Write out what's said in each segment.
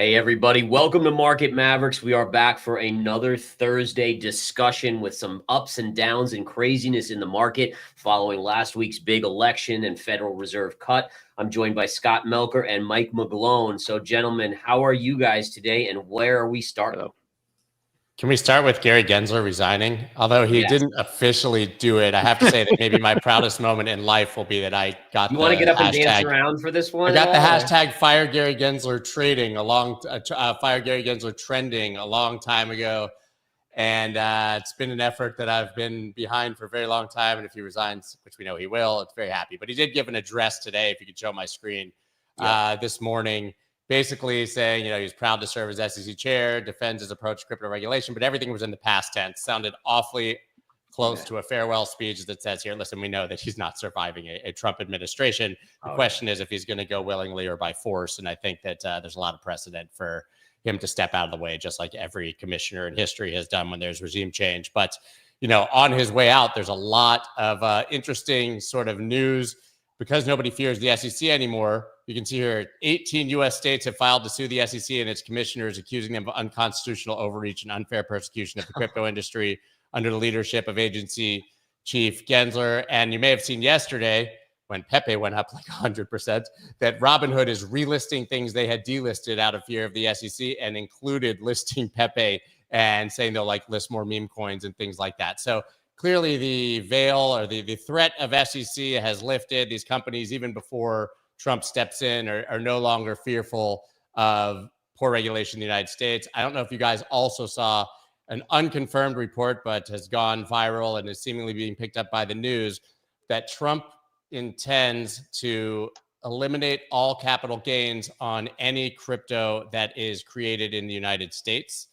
Hey, everybody. Welcome to Market Mavericks. We are back for another Thursday discussion with some ups and downs and craziness in the market following last week's big election and Federal Reserve cut. I'm joined by Scott Melker and Mike McGlone. So, gentlemen, how are you guys today and where are we starting? Can we start with Gary Gensler resigning? Although he didn't officially do it, I have to say that maybe my proudest moment in life will be that I got You want to get up and dance hashtag. around for this one? I got the hashtag Fire Gary Gensler trading Fire Gary Gensler trending a long time ago, and it's been an effort that I've been behind for a very long time. And if he resigns, which we know he will, it's very happy. But he did give an address today. If you could show my screen, this morning, basically saying, he's proud to serve as SEC chair, defends his approach to crypto regulation, but everything was in the past tense. Sounded awfully close to a farewell speech that says here, listen, we know that he's not surviving a Trump administration. The question is if he's going to go willingly or by force. And I think that there's a lot of precedent for him to step out of the way, just like every commissioner in history has done when there's regime change. But, on his way out, there's a lot of interesting sort of news. Because nobody fears the SEC anymore, you can see here 18 U.S. states have filed to sue the SEC and its commissioners, accusing them of unconstitutional overreach and unfair persecution of the crypto industry under the leadership of agency chief Gensler. And you may have seen yesterday, when Pepe went up like 100%, that Robinhood is relisting things they had delisted out of fear of the SEC and included listing Pepe and saying they'll list more meme coins and things like that. So clearly, the veil or the threat of SEC has lifted. These companies, even before Trump steps in, are no longer fearful of poor regulation in the United States. I don't know if you guys also saw an unconfirmed report, but has gone viral and is seemingly being picked up by the news, that Trump intends to eliminate all capital gains on any crypto that is created in the United States.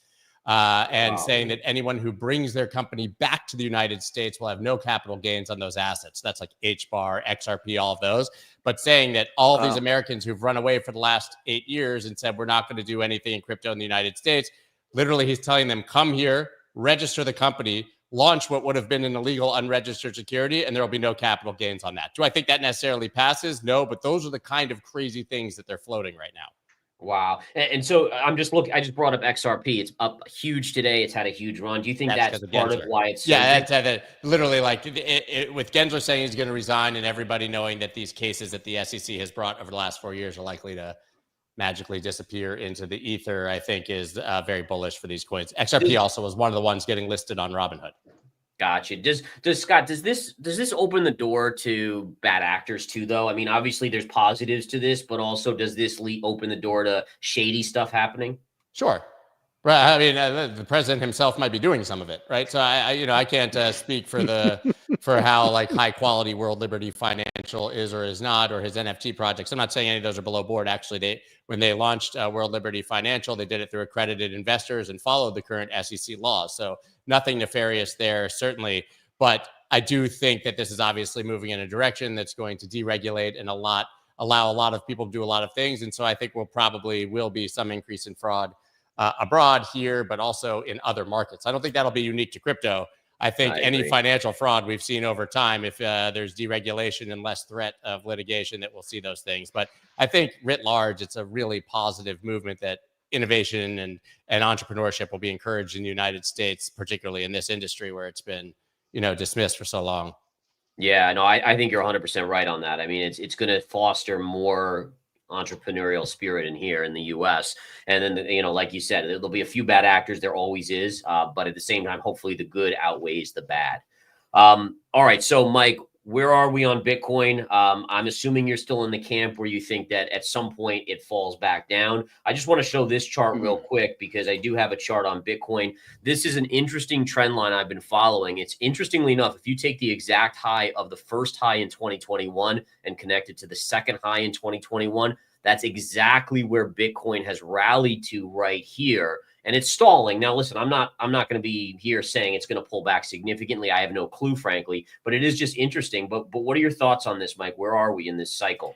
Saying that anyone who brings their company back to the United States will have no capital gains on those assets. That's like HBAR, XRP, all of those. But saying that all of these Americans who've run away for the last 8 years and said, we're not going to do anything in crypto in the United States, literally he's telling them, come here, register the company, launch what would have been an illegal unregistered security, and there will be no capital gains on that. Do I think that necessarily passes? No, but those are the kind of crazy things that they're floating right now. Wow. And so I'm just looking, I just brought up XRP. It's up huge today. It's had a huge run. Do you think that's part of why it's literally with Gensler saying he's going to resign and everybody knowing that these cases that the SEC has brought over the last 4 years are likely to magically disappear into the ether, I think is very bullish for these coins. XRP also was one of the ones getting listed on Robinhood. Gotcha. Does Scott, does this open the door to bad actors too, though? I mean, obviously there's positives to this, but also does this open the door to shady stuff happening? Sure. Right. I mean, the president himself might be doing some of it, right? So I can't speak for for how high quality World Liberty Financial is or is not, or his NFT projects. I'm not saying any of those are below board. Actually, when they launched World Liberty Financial, they did it through accredited investors and followed the current SEC laws. So nothing nefarious there, certainly. But I do think that this is obviously moving in a direction that's going to deregulate and allow a lot of people to do a lot of things. And so I think will be some increase in fraud abroad here, but also in other markets. I don't think that'll be unique to crypto. I think any financial fraud we've seen over time, if there's deregulation and less threat of litigation, that we'll see those things. But I think writ large, it's a really positive movement that innovation and entrepreneurship will be encouraged in the United States, particularly in this industry where it's been, dismissed for so long. Yeah, no, I think you're 100% right on that. I mean, it's going to foster more entrepreneurial spirit in here in the US. And then, like you said, there'll be a few bad actors. There always is. But at the same time, hopefully the good outweighs the bad. All right. So, Mike, where are we on Bitcoin? I'm assuming you're still in the camp where you think that at some point it falls back down. I just want to show this chart real quick because I do have a chart on Bitcoin. This is an interesting trend line I've been following. It's interestingly enough, if you take the exact high of the first high in 2021 and connect it to the second high in 2021, that's exactly where Bitcoin has rallied to right here. And it's stalling. Now, listen, I'm not going to be here saying it's going to pull back significantly. I have no clue, frankly, but it is just interesting. But what are your thoughts on this, Mike? Where are we in this cycle?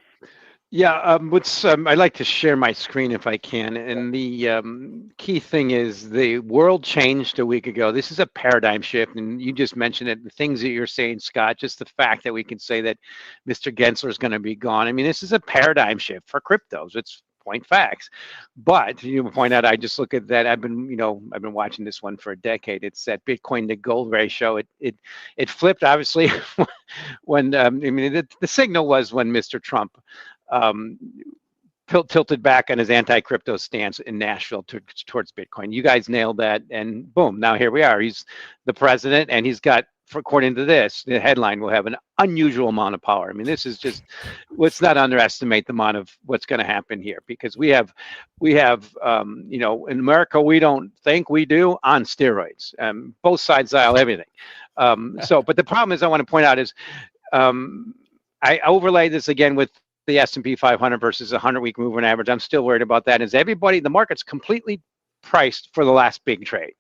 Yeah, I'd like to share my screen if I can. And the key thing is the world changed a week ago. This is a paradigm shift. And you just mentioned it, the things that you're saying, Scott, just the fact that we can say that Mr. Gensler is going to be gone. I mean, this is a paradigm shift for cryptos. It's point facts. But you point out, I just look at that. I've been watching this one for a decade. It's that Bitcoin to gold ratio. It flipped obviously when the signal was when Mr. Trump tilted back on his anti-crypto stance in Nashville towards Bitcoin. You guys nailed that, and boom, now here we are. He's the president, and he's got, according to this, the headline will have an unusual amount of power. I mean, this is just, let's not underestimate the amount of what's going to happen here, because we have, in America, we don't think we do on steroids, both sides aisle, everything. But the problem is, I want to point out is, I overlay this again with the S&P 500 versus a 100-week moving average. I'm still worried about that. Is the market's completely priced for the last big trade.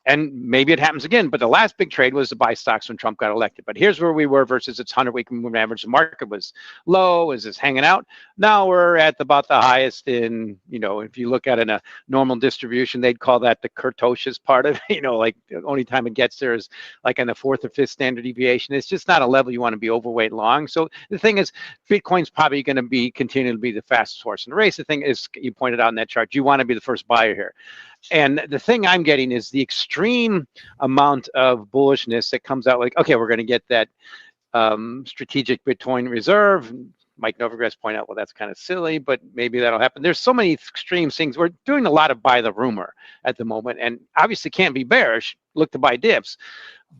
And maybe it happens again, but the last big trade was to buy stocks when Trump got elected. But here's where we were versus its 100-week moving average. The market was low, is this hanging out? Now we're at about the highest in, if you look at it in a normal distribution, they'd call that the kurtosis part of it. Like the only time it gets there is like on the 4th or 5th standard deviation. It's just not a level you want to be overweight long. So the thing is, Bitcoin's probably going to continue to be the fastest horse in the race. The thing is, you pointed out in that chart, you want to be the first buyer here. And the thing I'm getting is the extreme amount of bullishness that comes out like, okay, we're going to get that strategic Bitcoin reserve. Mike Novogratz pointed out, well, that's kind of silly, but maybe that'll happen. There's so many extreme things. We're doing a lot of buy the rumor at the moment, and obviously can't be bearish. Look to buy dips.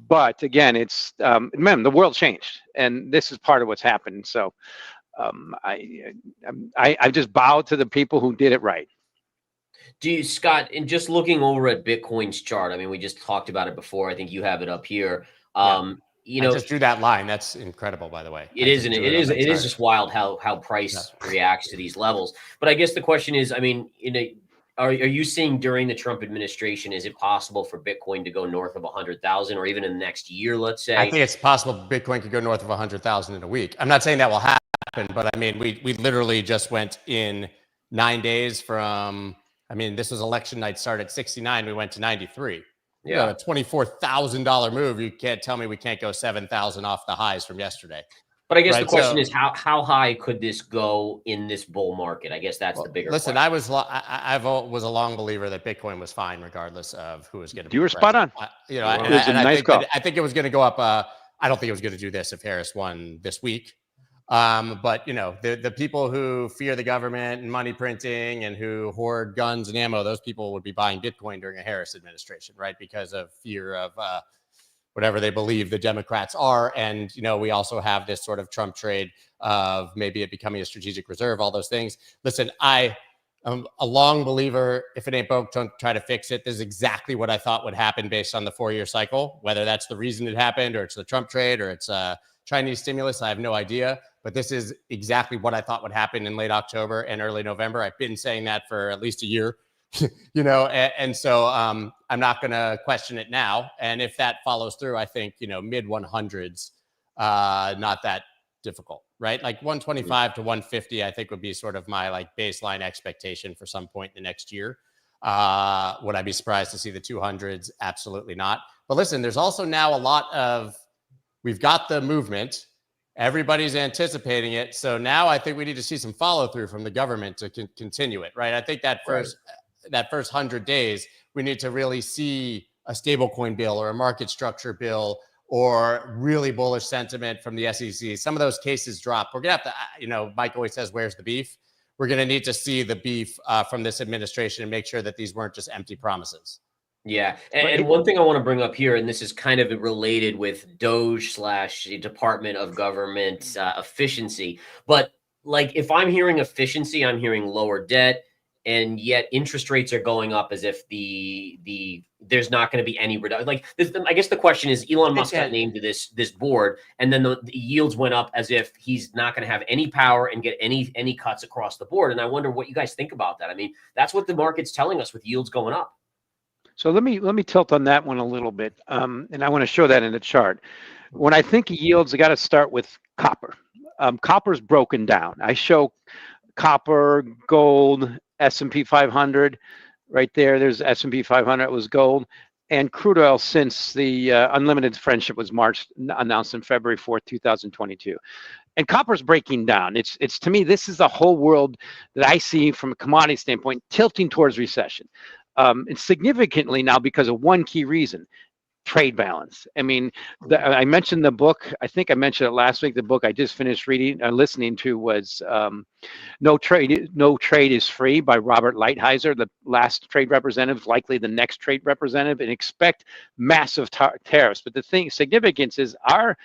But again, it's, the world changed, and this is part of what's happened. So I just bow to the people who did it right. Do you, Scott, and just looking over at Bitcoin's chart, I mean, we just talked about it before. I think you have it up here. I just drew that line. That's incredible, by the way. It is just wild how price reacts to these levels. But I guess the question is, I mean, are you seeing during the Trump administration, is it possible for Bitcoin to go north of 100,000 or even in the next year, let's say? I think it's possible Bitcoin could go north of 100,000 in a week. I'm not saying that will happen, but I mean, we literally just went in 9 days from, this was election night, started at 69. We went to 93. Yeah. A $24,000 move. You can't tell me we can't go 7,000 off the highs from yesterday. But I guess the question is, how high could this go in this bull market? I guess that's the bigger question. I was a long believer that Bitcoin was fine regardless of who was going to be. You were spot on. I think it was going to go up. I don't think it was going to do this if Harris won this week. But the people who fear the government and money printing and who hoard guns and ammo, those people would be buying Bitcoin during a Harris administration, right? Because of fear of whatever they believe the Democrats are. And, we also have this sort of Trump trade of maybe it becoming a strategic reserve, all those things. Listen, I am a long believer, if it ain't broke, don't try to fix it. This is exactly what I thought would happen based on the 4-year cycle, whether that's the reason it happened or it's the Trump trade or it's Chinese stimulus. I have no idea. But this is exactly what I thought would happen in late October and early November. I've been saying that for at least a year, and so I'm not going to question it now. And if that follows through, I think, mid 100s, not that difficult, right? Like 125 to 150, I think would be sort of my baseline expectation for some point in the next year. Would I be surprised to see the 200s? Absolutely not. But listen, there's also now a lot of, we've got the movement. Everybody's anticipating it. So now I think we need to see some follow through from the government to continue it, right? I think that first 100 days, we need to really see a stablecoin bill or a market structure bill or really bullish sentiment from the SEC. Some of those cases drop. We're going to have to, Mike always says, where's the beef? We're going to need to see the beef from this administration and make sure that these weren't just empty promises. Yeah. And one thing I want to bring up here, and this is kind of related with Doge / Department of Government efficiency. But if I'm hearing efficiency, I'm hearing lower debt, and yet interest rates are going up as if there's not going to be any reduction. I guess the question is, Elon Musk got named to this board, and then the yields went up as if he's not going to have any power and get any cuts across the board. And I wonder what you guys think about that. I mean, that's what the market's telling us with yields going up. So let me tilt on that one a little bit, and I want to show that in the chart. When I think of yields, I got to start with copper. Copper's broken down. I show copper, gold, S&P 500, right there. There's S&P 500. It was gold, and crude oil since the unlimited friendship was announced on February 4th, 2022. and copper's breaking down. It's to me, this is the whole world that I see from a commodity standpoint tilting towards recession. And significantly now because of one key reason: trade balance. I mean, I mentioned the book. I think I mentioned it last week. The book I just finished listening to was "No Trade is Free" by Robert Lighthizer, the last trade representative, likely the next trade representative, and expect massive tariffs. But the significance is our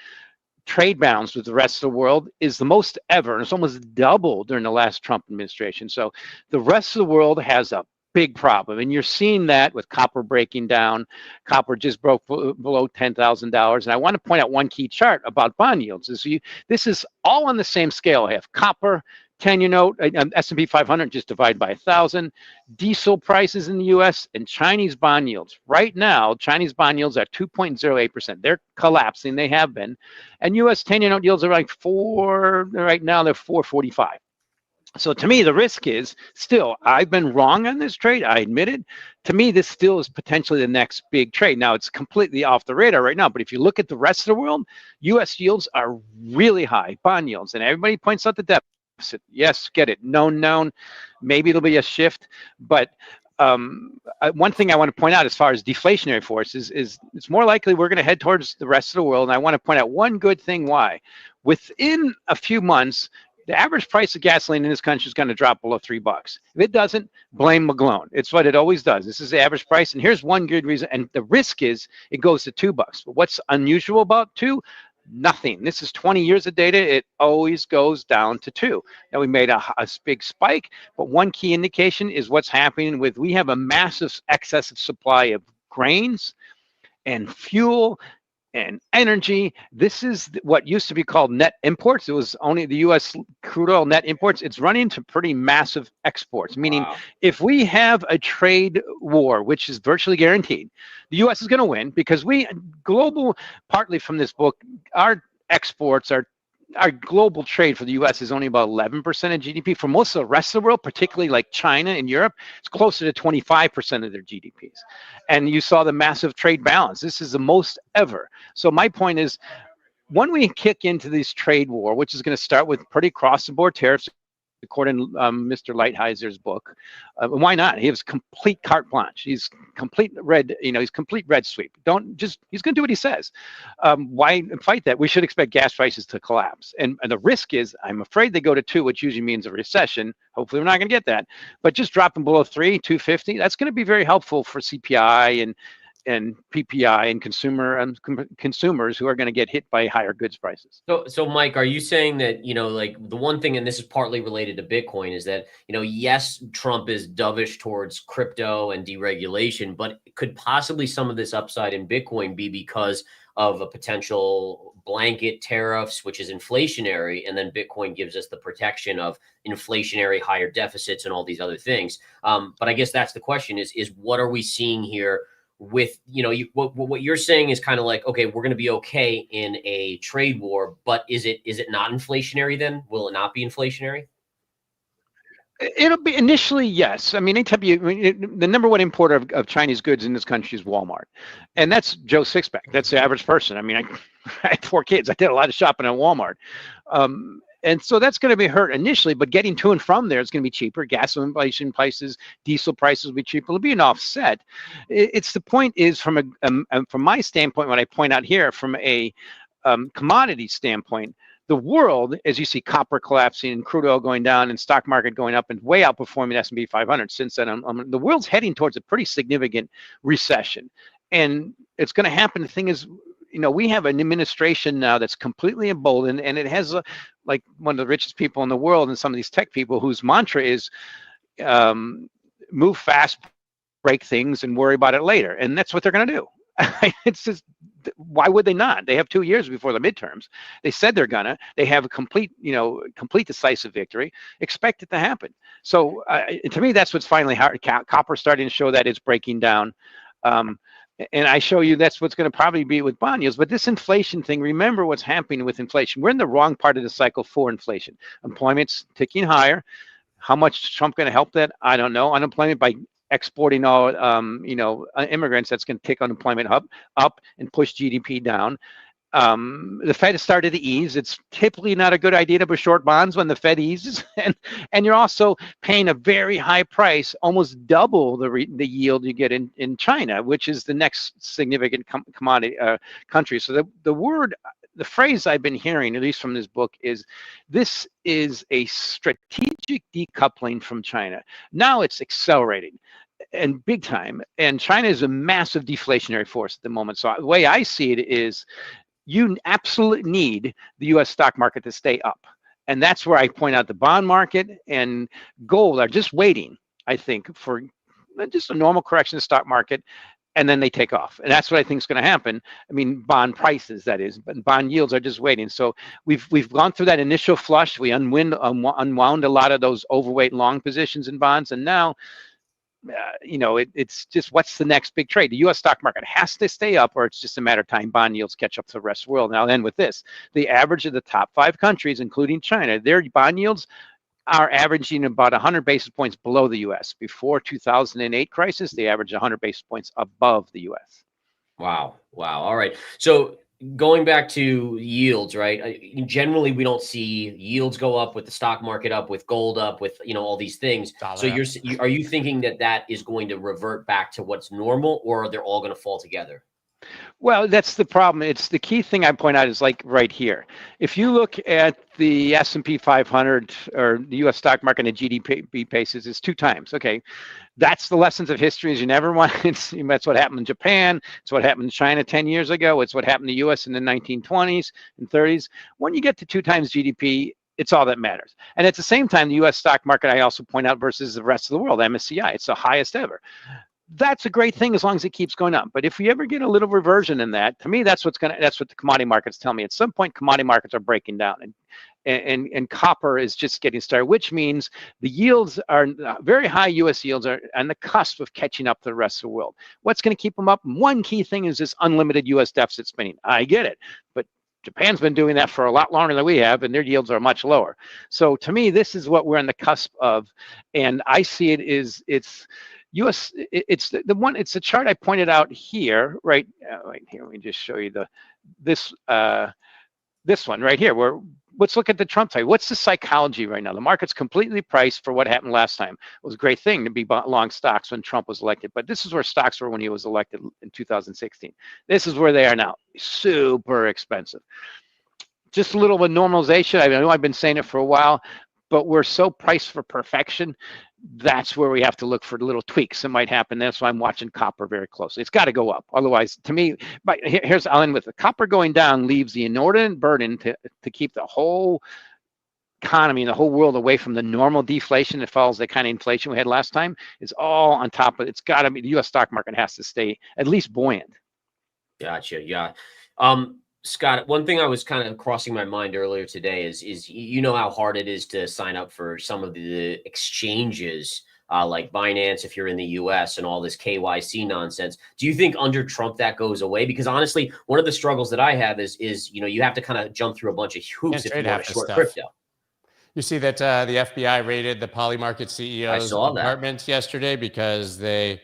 trade balance with the rest of the world is the most ever, and it's almost double during the last Trump administration. So the rest of the world has a big problem, and you're seeing that with copper breaking down. Copper just broke below $10,000, and I want to point out one key chart about bond yields. This is all on the same scale. I have copper 10-year note, S&P 500 just divided by 1,000, diesel prices in the U.S. and Chinese bond yields. Right now, Chinese bond yields are 2.08%. They're collapsing. They have been, and U.S. 10-year note yields are like right now. They're 4.45. So to me, the risk is still, I've been wrong on this trade. I admit it. To me, this still is potentially the next big trade. Now, it's completely off the radar right now, but if you look at the rest of the world, U.S. yields are really high, bond yields, and everybody points out the deficit. Yes, get it. Known. Maybe it'll be a shift, but one thing I want to point out as far as deflationary forces is it's more likely we're going to head towards the rest of the world, and I want to point out one good thing why. Within a few months, the average price of gasoline in this country is going to drop below $3. If it doesn't, blame McGlone. It's what it always does. This is the average price, and here's one good reason. And the risk is it goes to $2. But what's unusual about 2? Nothing. This is 20 years of data. It always goes down to 2. Now, we made a big spike, but one key indication is what's happening we have a massive excess of supply of grains and fuel and energy. This is what used to be called net imports. It was only the U.S. crude oil net imports. It's running to pretty massive exports, meaning if we have a trade war, which is virtually guaranteed, the U.S. is going to win because partly from this book, our exports are our global trade for the U.S. is only about 11% of GDP. For most of the rest of the world, particularly like China and Europe, it's closer to 25% of their GDPs. And you saw the massive trade balance. This is the most ever. So my point is, when we kick into this trade war, which is going to start with pretty cross-the-board tariffs, according to Mr. Lighthizer's book, why not? He has complete carte blanche. He's complete red sweep. He's going to do what he says. Why fight that? We should expect gas prices to collapse. And the risk is, I'm afraid they go to 2, which usually means a recession. Hopefully we're not going to get that. But just dropping below 3, 250, that's going to be very helpful for CPI and PPI and consumers who are going to get hit by higher goods prices. So Mike, are you saying that, like the one thing, and this is partly related to Bitcoin, is that, yes, Trump is dovish towards crypto and deregulation, but could possibly some of this upside in Bitcoin be because of a potential blanket tariffs, which is inflationary, and then Bitcoin gives us the protection of inflationary higher deficits and all these other things? But I guess that's the question is what are we seeing here? With what you're saying is kind of like, okay, we're going to be okay in a trade war, but is it not inflationary then? Will it not be inflationary? It'll be initially, yes. I mean, the number one importer of Chinese goods in this country is Walmart, and that's Joe Sixpack. That's the average person. I mean, I had 4 kids. I did a lot of shopping at Walmart. And so that's going to be hurt initially, but getting to and from there is going to be cheaper. Gasoline inflation prices, diesel prices will be cheaper. It'll be an offset. It's the point is from my standpoint, when I point out here from a commodity standpoint, the world, as you see copper collapsing and crude oil going down and stock market going up and way outperforming S&P 500 since then, the world's heading towards a pretty significant recession. And it's going to happen. The thing is, we have an administration now that's completely emboldened, and it has like one of the richest people in the world and some of these tech people whose mantra is move fast, break things, and worry about it later. And that's what they're going to do. It's just, why would they not? They have 2 years before the midterms. They said they're gonna. They have a complete decisive victory. Expect it to happen. So to me, that's what's finally hard. Copper starting to show that it's breaking down. And I show you that's what's going to probably be with bond yields. But this inflation thing, remember what's happening with inflation. We're in the wrong part of the cycle for inflation. Employment's ticking higher. How much Trump going to help that? I don't know. Unemployment by exporting all immigrants, that's going to kick unemployment up and push GDP down. The Fed has started to ease. It's typically not a good idea to be short bonds when the Fed eases, and you're also paying a very high price, almost double the yield you get in China, which is the next significant commodity country. So the phrase I've been hearing, at least from this book, is this is a strategic decoupling from China. Now it's accelerating and big time. And China is a massive deflationary force at the moment. So the way I see it is you absolutely need the US stock market to stay up. And that's where I point out the bond market and gold are just waiting, I think, for just a normal correction in the stock market. And then they take off. And that's what I think is going to happen. I mean, bond prices, that is, but bond yields are just waiting. So we've gone through that initial flush. We unwound a lot of those overweight long positions in bonds. And now, it's just what's the next big trade? The U.S. stock market has to stay up, or it's just a matter of time bond yields catch up to the rest of the world. Now, then with this, the average of the top 5 countries, including China, their bond yields are averaging about 100 basis points below the U.S. Before 2008 crisis, they averaged 100 basis points above the U.S. Wow. All right. So going back to yields, right? Generally, we don't see yields go up with the stock market up, with gold up, with all these things. So are you thinking that is going to revert back to what's normal, or they're all going to fall together? Well, that's the problem. It's the key thing I point out is like right here. If you look at the S&P 500 or the U.S. stock market and GDP paces, it's 2 times. Okay, that's the lessons of history. Is you never want. That's what happened in Japan. It's what happened in China 10 years ago. It's what happened in the U.S. in the 1920s and 30s. When you get to 2 times GDP, it's all that matters. And at the same time, the U.S. stock market, I also point out, versus the rest of the world, MSCI, it's the highest ever. That's a great thing as long as it keeps going up. But if we ever get a little reversion in that, to me, that's what the commodity markets tell me. At some point, commodity markets are breaking down, and copper is just getting started, which means the yields are very high. U.S. yields are on the cusp of catching up to the rest of the world. What's going to keep them up? One key thing is this unlimited U.S. deficit spending. I get it, but Japan's been doing that for a lot longer than we have, and their yields are much lower. So to me, this is what we're on the cusp of, and I see it is it's the chart I pointed out here, right here. Let me just show you this one right here. Where let's look at the Trump side. What's the psychology right now? The market's completely priced for what happened last time. It was a great thing to be long stocks when Trump was elected, but this is where stocks were when he was elected in 2016. This is where they are now. Super expensive. Just a little bit of normalization. I know I've been saying it for a while, but we're so priced for perfection. That's where we have to look for little tweaks that might happen. That's why I'm watching copper very closely. It's got to go up. Otherwise, to me, but I'll end with the copper going down leaves the inordinate burden to keep the whole economy and the whole world away from the normal deflation that follows the kind of inflation we had last time. It's all on top of it. It's got to be the U.S. stock market has to stay at least buoyant. Gotcha. Yeah. Scott, one thing I was kind of crossing my mind earlier today is how hard it is to sign up for some of the exchanges like Binance if you're in the US and all this KYC nonsense. Do you think under Trump that goes away? Because honestly, one of the struggles that I have is you have to kind of jump through a bunch of hoops if you want to short crypto. You see that the FBI raided the Polymarket CEO's apartment yesterday because they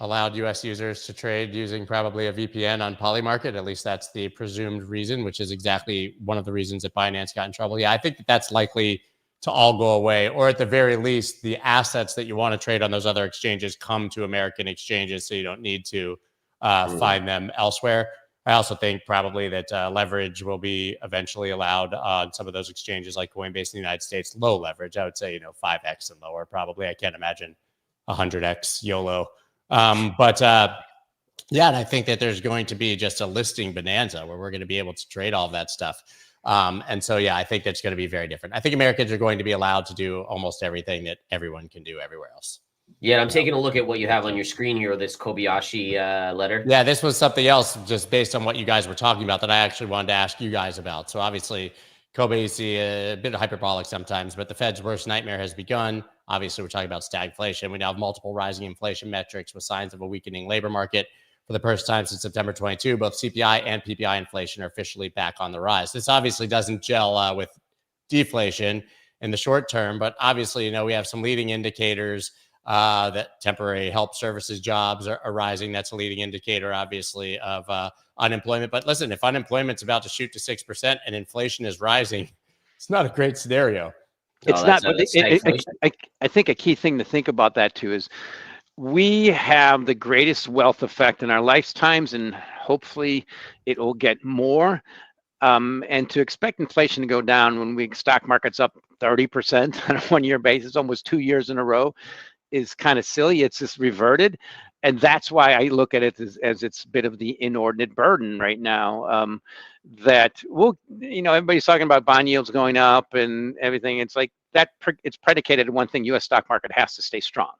allowed U.S. users to trade using probably a VPN on Polymarket. At least that's the presumed reason, which is exactly one of the reasons that Binance got in trouble. Yeah, I think that's likely to all go away, or at the very least, the assets that you want to trade on those other exchanges come to American exchanges, so you don't need to find them elsewhere. I also think probably that leverage will be eventually allowed on some of those exchanges like Coinbase in the United States. Low leverage, I would say, 5x and lower probably. I can't imagine 100x YOLO. Yeah, and I think that there's going to be just a listing bonanza where we're going to be able to trade all of that stuff. And so, yeah, I think that's going to be very different. I think Americans are going to be allowed to do almost everything that everyone can do everywhere else. Yeah, I'm taking a look at what you have on your screen here, this Kobayashi letter. Yeah, this was something else just based on what you guys were talking about that I actually wanted to ask you guys about. So obviously, Kobayashi, a bit hyperbolic sometimes, but the Fed's worst nightmare has begun. Obviously, we're talking about stagflation. We now have multiple rising inflation metrics with signs of a weakening labor market. For the first time since September 22, both CPI and PPI inflation are officially back on the rise. This obviously doesn't gel with deflation in the short term, but obviously, we have some leading indicators that temporary help services jobs are rising. That's a leading indicator, obviously, of unemployment. But listen, if unemployment's about to shoot to 6% and inflation is rising, it's not a great scenario. It's not, but I think a key thing to think about that too is we have the greatest wealth effect in our lifetimes, and hopefully it will get more. And to expect inflation to go down when we stock market's up 30% on a 1-year basis, almost 2 years in a row, is kind of silly. It's just reverted. And that's why I look at it as it's a bit of the inordinate burden right now. That everybody's talking about bond yields going up and everything. It's like that. It's predicated on one thing: U.S. stock market has to stay strong,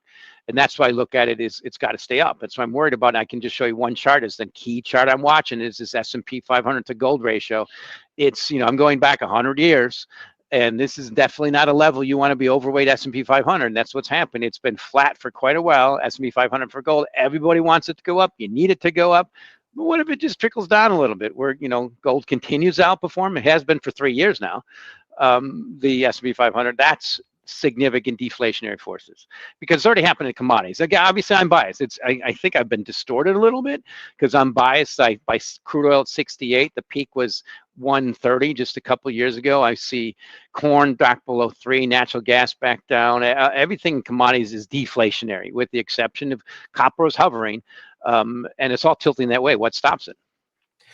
and that's why I look at it is it's got to stay up. That's why I'm worried about. I can just show you one chart. Is the key chart I'm watching is this S&P 500 to gold ratio. It's I'm going back 100 years. And this is definitely not a level you want to be overweight S&P 500. And that's what's happened. It's been flat for quite a while. S&P 500 for gold. Everybody wants it to go up. You need it to go up. But what if it just trickles down a little bit where, gold continues to outperform? It has been for 3 years now. The S&P 500, that's significant deflationary forces because it's already happened in commodities. Again, obviously I'm biased. I think I've been distorted a little bit because I'm biased. By crude oil at 68, the peak was 130 just a couple of years ago. I see corn back below 3, natural gas back down. Everything in commodities is deflationary with the exception of copper is hovering, and it's all tilting that way. What stops it?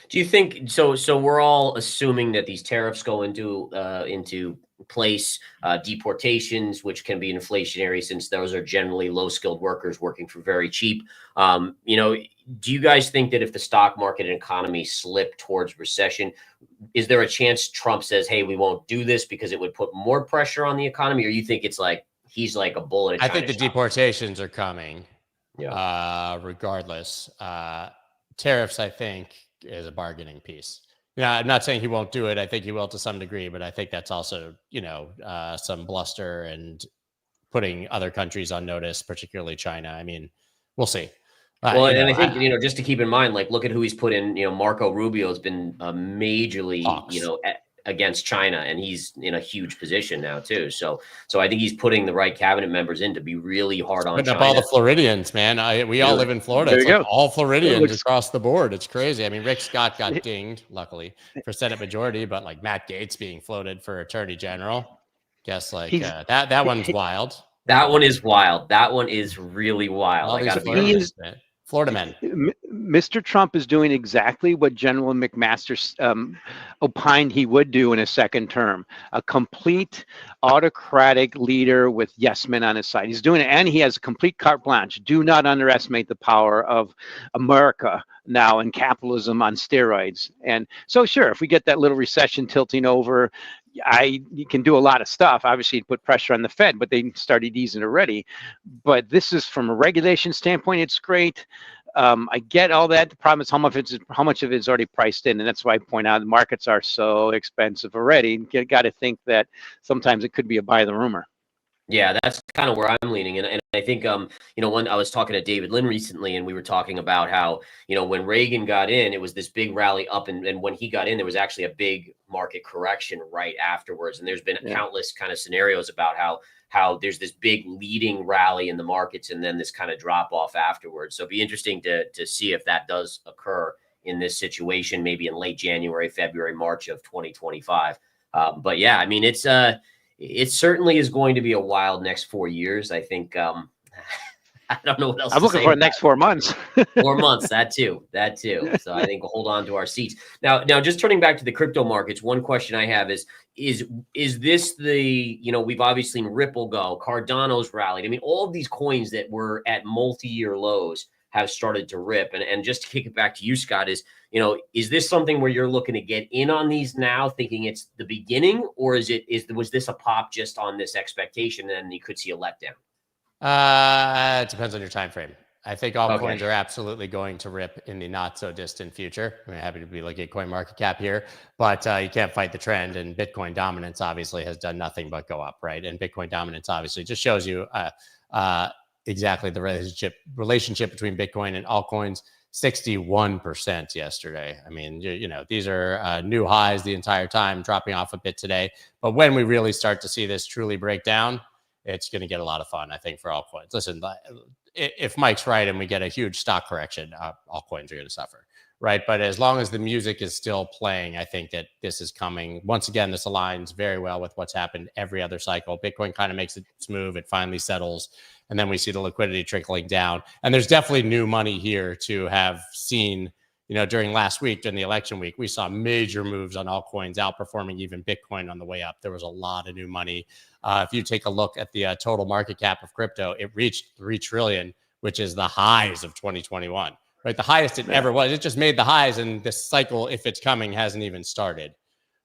Do you think so? So we're all assuming that these tariffs go into place, deportations, which can be inflationary since those are generally low-skilled workers working for very cheap. Do you guys think that if the stock market and economy slip towards recession, is there a chance Trump says, "Hey, we won't do this" because it would put more pressure on the economy, or you think it's like he's like a bullet? I think the deportations are coming, yeah. Regardless. Tariffs, I think, is a bargaining piece. I'm not saying he won't do it. I think he will to some degree, but I think that's also, some bluster and putting other countries on notice, particularly China. I mean, we'll see. Well, and I think, just to keep in mind, like, look at who he's put in. Marco Rubio has been majorly, against China, and he's in a huge position now too. So I think he's putting the right cabinet members in to be really hard on China. Up all the Floridians, man. We all live in Florida. It's like all Floridians across the board. It's crazy. I mean, Rick Scott got dinged, luckily, for Senate majority, but like Matt Gaetz being floated for Attorney General, guess that one's wild. That one is wild. That one is really wild. Florida men. Mr. Trump is doing exactly what General McMaster opined he would do in a second term. A complete autocratic leader with yes men on his side. He's doing it, and he has a complete carte blanche. Do not underestimate the power of America now and capitalism on steroids. And so, sure, if we get that little recession tilting over, you can do a lot of stuff. Obviously, put pressure on the Fed, but they started easing already. But this is from a regulation standpoint, it's great. I get all that. The problem is how much of it is already priced in, and that's why I point out the markets are so expensive already. You got to think that sometimes it could be a buy the rumor. Yeah, that's kind of where I'm leaning. And I think, when I was talking to David Lynn recently, and we were talking about how, when Reagan got in, it was this big rally up. And when he got in, there was actually a big market correction right afterwards. And there's been countless kind of scenarios about how there's this big leading rally in the markets and then this kind of drop off afterwards. So it'd be interesting to see if that does occur in this situation, maybe in late January, February, March of 2025. But yeah, I mean, it certainly is going to be a wild next 4 years. I think, I don't know what else I'm looking for the next 4 months. 4 months, that too. So I think we'll hold on to our seats. Now, just turning back to the crypto markets, one question I have is this the, we've obviously seen Ripple go, Cardano's rallied. I mean, all of these coins that were at multi-year lows have started to rip. And just to kick it back to you, Scott, is this something where you're looking to get in on these now, thinking it's the beginning, or was this a pop just on this expectation and you could see a letdown? It depends on your time frame. I think all coins are absolutely going to rip in the not so distant future. I'm happy to be looking at coin market cap here, but you can't fight the trend. And Bitcoin dominance obviously has done nothing but go up, right? And Bitcoin dominance obviously just shows you exactly the relationship between Bitcoin and altcoins. 61% yesterday. I mean, these are new highs the entire time, dropping off a bit today. But when we really start to see this truly break down, it's going to get a lot of fun, I think, for altcoins. Listen, if Mike's right and we get a huge stock correction, altcoins are going to suffer, right? But as long as the music is still playing, I think that this is coming. Once again, this aligns very well with what's happened every other cycle. Bitcoin kind of makes its move. It finally settles. And then we see the liquidity trickling down. And there's definitely new money here to have seen, during last week, during the election week, we saw major moves on altcoins, outperforming even Bitcoin on the way up. There was a lot of new money. If you take a look at the total market cap of crypto, it reached 3 trillion, which is the highs of 2021, right? The highest it ever was. It just made the highs, and this cycle, if it's coming, hasn't even started,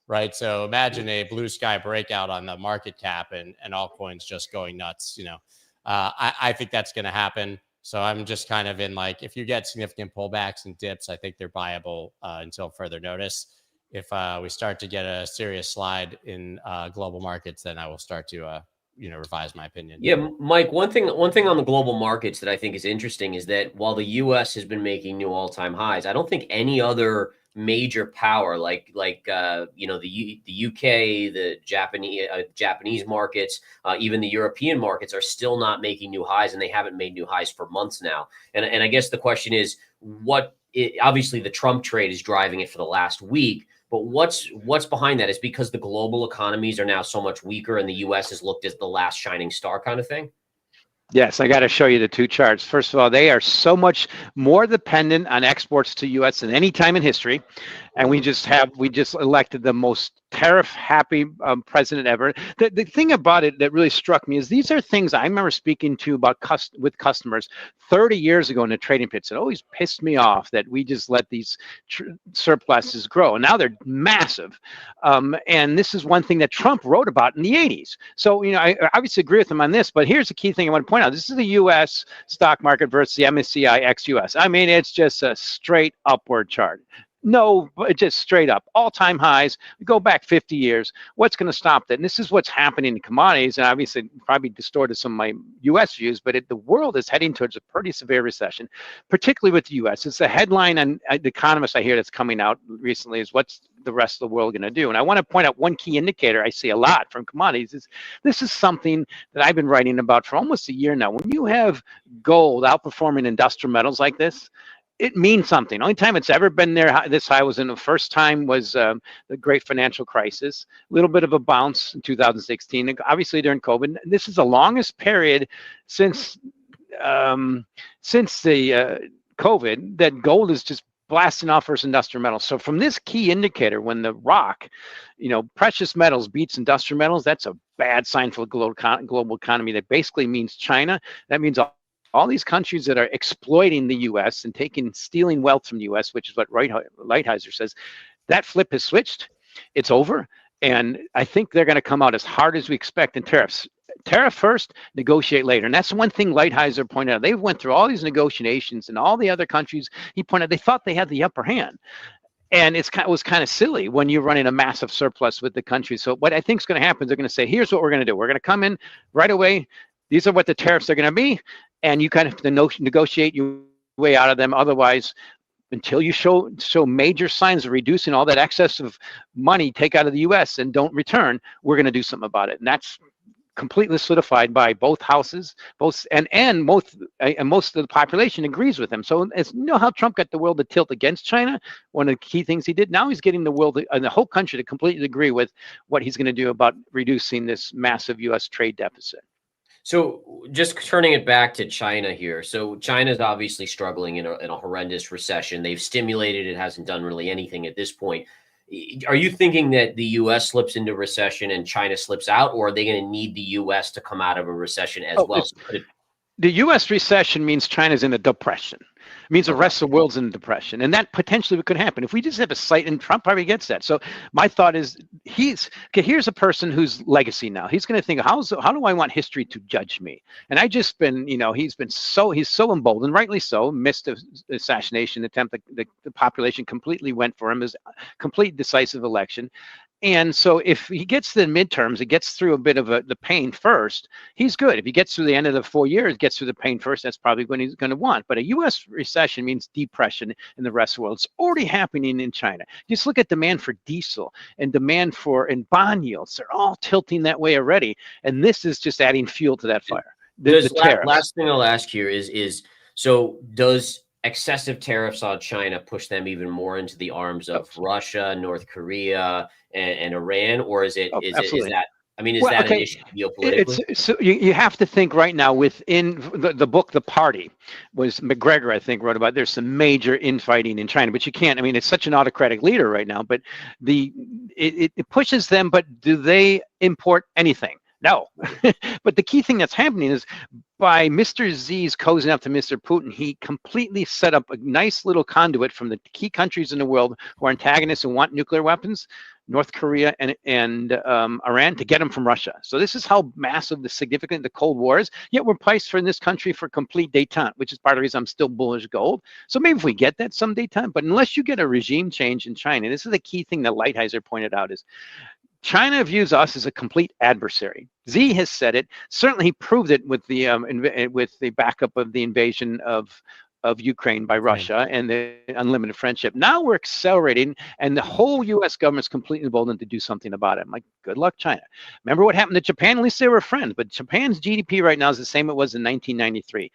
right? So imagine a blue sky breakout on the market cap and altcoins just going nuts, I think that's going to happen. So I'm just kind of in if you get significant pullbacks and dips, I think they're buyable until further notice. If we start to get a serious slide in global markets, then I will start to, revise my opinion. Yeah, Mike, one thing on the global markets that I think is interesting is that while the U.S. has been making new all-time highs, I don't think any other major power like the UK, the Japanese markets, even the European markets are still not making new highs, and they haven't made new highs for months now. And I guess the question is, obviously the Trump trade is driving it for the last week, but what's behind that? Is because the global economies are now so much weaker, and the U.S. is looked as the last shining star kind of thing? Yes, I got to show you the two charts. First of all, they are so much more dependent on exports to U.S. than any time in history, and we just elected the most tariff-happy president ever. The thing about it that really struck me is these are things I remember speaking to about with customers 30 years ago in the trading pits. It always pissed me off that we just let these surpluses grow, and now they're massive. And this is one thing that Trump wrote about in the 80s. So, I obviously agree with him on this, but here's the key thing I want to point out. This is the U.S. stock market versus the MSCI ex-US. I mean, it's just a straight upward chart. No, it's just straight up, all-time highs. We go back 50 years. What's going to stop that? And this is what's happening in commodities, and obviously probably distorted some of my U.S. views, but the world is heading towards a pretty severe recession, particularly with the U.S. It's a headline on The Economist I hear that's coming out recently is what's the rest of the world going to do? And I want to point out one key indicator I see a lot from commodities is this is something that I've been writing about for almost a year now. When you have gold outperforming industrial metals like this, it means something. The only time it's ever been there this high was in the first time was the great financial crisis. A little bit of a bounce in 2016, obviously during COVID. This is the longest period since the COVID that gold is just blasting off versus industrial metals. So from this key indicator, when the rock, precious metals beats industrial metals, that's a bad sign for the global economy. That basically means China. That means all these countries that are exploiting the U.S. and stealing wealth from the U.S., which is what Lighthizer says, that flip has switched. It's over. And I think they're going to come out as hard as we expect in tariffs. Tariff first, negotiate later. And that's one thing Lighthizer pointed out. They went through all these negotiations, and all the other countries, he pointed out, they thought they had the upper hand. And it was kind of silly when you're running a massive surplus with the country. So what I think is going to happen is they're going to say, here's what we're going to do. We're going to come in right away. These are what the tariffs are going to be. And you kind of negotiate your way out of them. Otherwise, until you show major signs of reducing all that excess of money take out of the U.S. and don't return, we're going to do something about it. And that's completely solidified by both houses, and most of the population agrees with him. So as you know how Trump got the world to tilt against China, one of the key things he did, now he's getting the world and the whole country to completely agree with what he's going to do about reducing this massive U.S. trade deficit. So just turning it back to China here. So China's obviously struggling in a horrendous recession. They've stimulated. It hasn't done really anything at this point. Are you thinking that the U.S. slips into recession and China slips out, or are they going to need the U.S. to come out of a recession as well? The U.S. recession means China's in a depression. It means the rest of the world's in a depression. And that potentially could happen if we just have a slight, and Trump probably gets that. So my thought is here's a person whose legacy now. He's going to think, how do I want history to judge me? And he's so emboldened, rightly so, missed the assassination attempt. The population completely went for him. It was a complete decisive election. And so if he gets the midterms, it gets through a bit of the pain first, he's good. If he gets through the end of the 4 years, gets through the pain first, that's probably when he's going to want. But a U.S. recession means depression in the rest of the world. It's already happening in China. Just look at demand for diesel and demand for and bond yields. They're all tilting that way already. And this is just adding fuel to that fire. The tariffs. Last thing I'll ask here is so does excessive tariffs on China push them even more into the arms of Russia, North Korea, and Iran, or is it is that I mean, is that an issue geopolitically? So you have to think right now within the book, The Party, was McGregor, I think, wrote about. There's some major infighting in China, but you can't. I mean, it's such an autocratic leader right now, but it pushes them. But do they import anything? No. But the key thing that's happening is by Mr. X's cozying up to Mr. Putin, he completely set up a nice little conduit from the key countries in the world who are antagonists and want nuclear weapons, North Korea and Iran, to get them from Russia. So this is how massive the Cold War is. Yet we're priced for in this country for complete détente, which is part of the reason I'm still bullish gold. So maybe if we get that some détente, but unless you get a regime change in China, this is the key thing that Lighthizer pointed out is China views us as a complete adversary. Z has said it. Certainly, he proved it with the backup of the invasion of Ukraine by Russia and the unlimited friendship. Now we're accelerating, and the whole U.S. government's completely emboldened to do something about it. I'm like, good luck, China. Remember what happened to Japan? At least they were friends. But Japan's GDP right now is the same it was in 1993.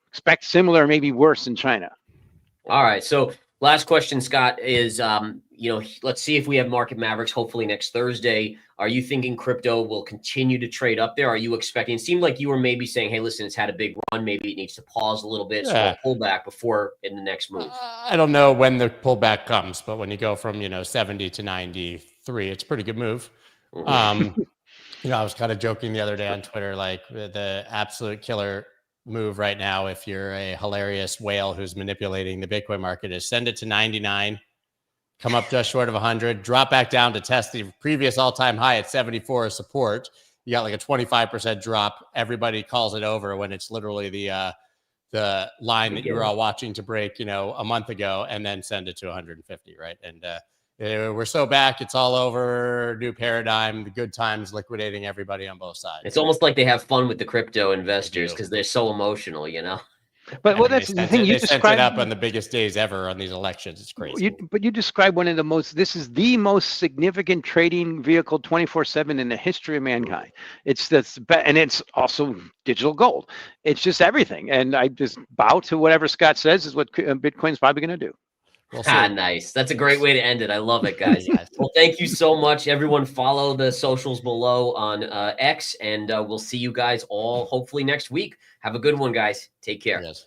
Expect similar, maybe worse in China. All right. So last question, Scott, is let's see if we have Market Mavericks hopefully next Thursday. Are you thinking crypto will continue to trade up there? Are you expecting? It seemed like you were maybe saying, hey, listen, it's had a big run. Maybe it needs to pause a little bit, so a pullback before in the next move. I don't know when the pullback comes, but when you go from 70 to 93, it's a pretty good move. I was kind of joking the other day on Twitter, like the absolute killer move right now, if you're a hilarious whale who's manipulating the Bitcoin market, is send it to 99. Come up just short of 100, drop back down to test the previous all-time high at 74 as support. You got like a 25% drop. Everybody calls it over when it's literally the line that you were all watching to break, a month ago, and then send it to 150, right? And we're so back. It's all over. New paradigm. The good times liquidating everybody on both sides. It's almost like they have fun with the crypto investors because they're so emotional, But that's the thing you described. They sent it up on the biggest days ever on these elections. It's crazy. But you described one of the most. This is the most significant trading vehicle 24/7 in the history of mankind. And it's also digital gold. It's just everything. And I just bow to whatever Scott says is what Bitcoin's probably going to do. We'll nice. That's a great way to end it. I love it, guys. Well, thank you so much. Everyone follow the socials below on X, and we'll see you guys all hopefully next week. Have a good one, guys. Take care. Yes.